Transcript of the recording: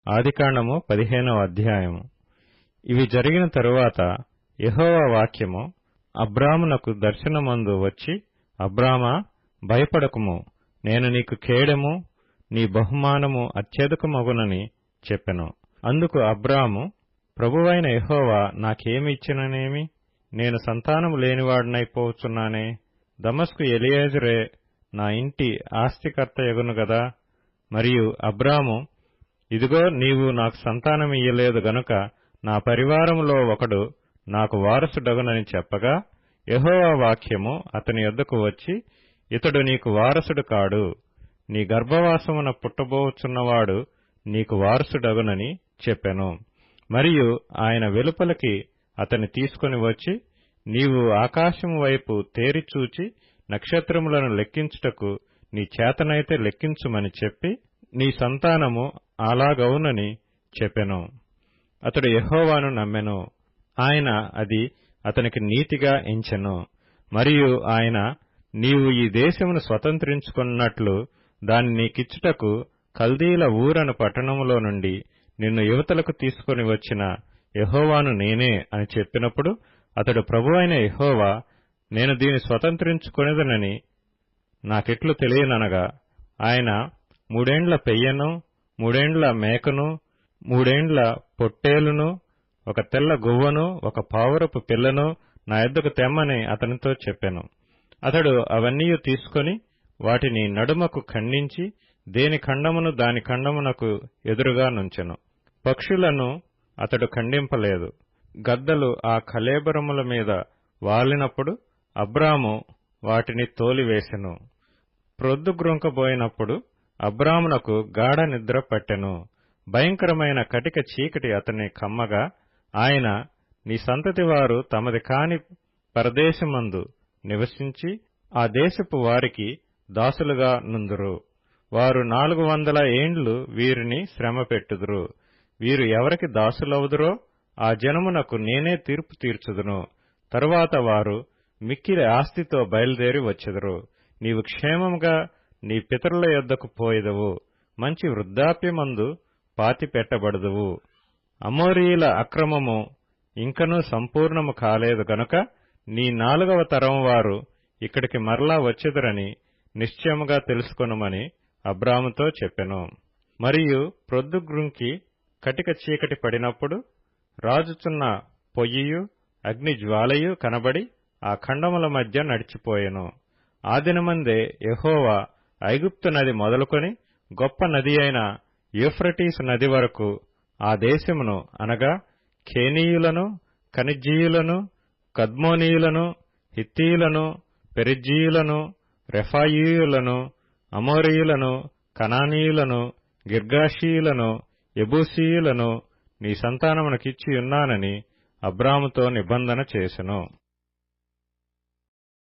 ఆదికాండము 15వ అధ్యాయము. ఇవి జరిగిన తరువాత యెహోవా వాక్యము అబ్రామునకు దర్శనమందు వచ్చి, అబ్రామా, భయపడకుము, నేను నీకు కేడెము, నీ బహుమానము అత్యధికమగునని చెప్పెను. అందుకు అబ్రాము, ప్రభువైన యెహోవా నాకేమి ఇచ్చిననేమి? నేను సంతానము లేనివాడనైపోవచ్చున్నానే. దమస్కు ఎలియేజరే నా ఇంటి ఆస్తికర్తయగును గదా. మరియు అబ్రాము, ఇదిగో నీవు నాకు సంతానమియ్యలేదు గనుక నా పరివారములో ఒకడు నాకు వారసుడగునని చెప్పగా, యెహోవా వాక్యము అతని యొద్దకు వచ్చి, ఇతడు నీకు వారసుడు కాడు, నీ గర్భవాసమున పుట్టబోచున్నవాడు నీకు వారసుడగునని చెప్పెను. మరియు ఆయన వెలుపలికి అతని తీసుకొని వచ్చి, నీవు ఆకాశము వైపు తేరిచూచి నక్షత్రములను లెక్కించుటకు నీ చేతనైతే లెక్కించుమని చెప్పి, నీ సంతానము అలాగవునని చెప్పెను. అతడు యెహోవాను నమ్మెను. ఆయన అది అతనికి నీతిగా ఎంచెను. మరియు ఆయన, నీవు ఈ దేశమును స్వతంత్రించుకున్నట్లు దాన్ని నీకిచ్చుటకు కల్దీల ఊరను పట్టణములో నుండి నిన్ను యువతలకు తీసుకొని వచ్చిన యెహోవాను నేనే అని చెప్పినప్పుడు, అతడు, ప్రభువైన యెహోవా, నేను దీన్ని స్వతంత్రించుకొనేదనని నాకెట్లు తెలియననగా, ఆయన 3 ఏండ్ల పెయ్యను, 3 ఏండ్ల మేకను, 3 ఏండ్ల పొట్టేలును, ఒక తెల్ల గువ్వను, ఒక పావురపు పిల్లను నా యొద్దకు తెమ్మని అతనితో చెప్పెను. అతడు అవన్నీ తీసుకొని వాటిని నడుమకు ఖండించి దేని ఖండమును దాని ఖండమునకు ఎదురుగా నుంచెను. పక్షులను అతడు ఖండింపలేదు. గద్దలు ఆ కళేబరముల మీద వాలినప్పుడు అబ్రాము వాటిని తోలివేసెను. ప్రొద్దుగ్రుంకబోయినప్పుడు అబ్రామునకు గాఢ నిద్ర పట్టెను. భయంకరమైన కటిక చీకటి అతన్ని కమ్మగా, ఆయన, నీ సంతతి వారు తమది కాని పరదేశమందు నివసించి ఆ దేశపు వారికి దాసులుగా నుందురు. వారు 400 ఏండ్లు వీరిని శ్రమ పెట్టుదురు. వీరు ఎవరికి దాసులవుదురో ఆ జనమునకు నేనే తీర్పు తీర్చుదును. తరువాత వారు మిక్కిలి ఆస్తితో బయలుదేరి వచ్చెదరు. నీవు క్షేమముగా నీ పితరుల యొద్దకు పోయెదవు. మంచి వృద్ధాప్యమందు పాతిపెట్టబడుదువు. అమోరీయుల అక్రమము ఇంకనూ సంపూర్ణము కాలేదు గనుక నీ 4వ తరం వారు ఇక్కడికి మరలా వచ్చెదరని నిశ్చయముగా తెలుసుకొనుమని అబ్రాముతో చెప్పెను. మరియు ప్రొద్దుగ్రుంకి కటిక చీకటి పడినప్పుడు రాజుచున్న పొయ్యియు అగ్ని జ్వాలయు కనబడి ఆ ఖండముల మధ్య నడిచిపోయెను. ఆ దినమందే యెహోవా ఐగుప్తు నది మొదలుకొని గొప్ప నది అయిన యూఫ్రటీసు నది వరకు ఆ దేశమును, అనగా కేనీయులను, కనిజ్జీయులను, కద్మోనీయులను, హిత్తీయులను, పెరిజ్జీయులను, రెఫాయీయులను, అమోరీయులను, కనానీయులను, గిర్గాషీయులను, యెబూసీయులను నీ సంతానమునకిచ్చియున్నానని అబ్రాముతో నిబంధన చేసెను.